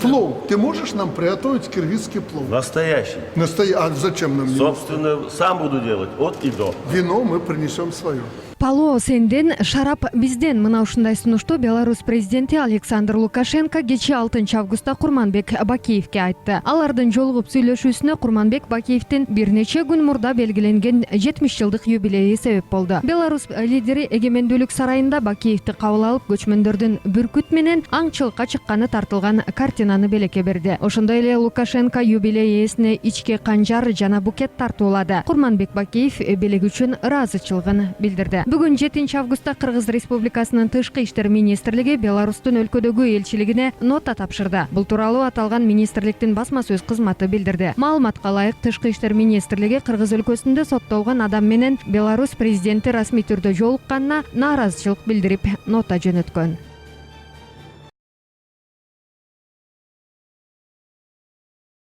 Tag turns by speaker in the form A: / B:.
A: Плов. Ты можешь нам приготовить киргизский плов?
B: Настоящий.
A: А зачем нам?
B: Собственно, сам буду делать от и до.
A: Вино мы принесем свое.
C: Пало сенден, шарап бизден. Мына ушундай сунушту Беларусь президенти Александр Лукашенко кечээ 6 августта Курманбек Бакиевке айтты. Алардын жолугуп сүйлөшүүсүнө Курманбек Бакиевдин бир нече күн мурда белгиленген 70 жылдык юбилейи себеп болду. Беларусь лидери Эгемендүүлүк сарайында Бакиевди кабыл алып, көчмөндөрдүн бүркүт менен аңчылыкка чыкканы тартылган картинаны белекке берди. Ошондой эле Лукашенко юбилей ээсине ички канжар жана букет тартуулады. Курманбек Бакиев белеги үчүн ыраазычылыгын билдирди. Бүгүн 7 августта Кыргыз Республикасынын Тышкы иштер министрлиги Беларустун өлкөдөгү элчилигине нота тапшырды. Бул тууралуу аталган министрликтин басма сөз кызматы билдирди. Маалыматка ылайык, Тышкы иштер министрлиги Кыргыз өлкөсүндө соттолгон адам менен Беларусь президенти расмий түрдө жолукканына нааразычылык билдирип, нота жөнөткөн.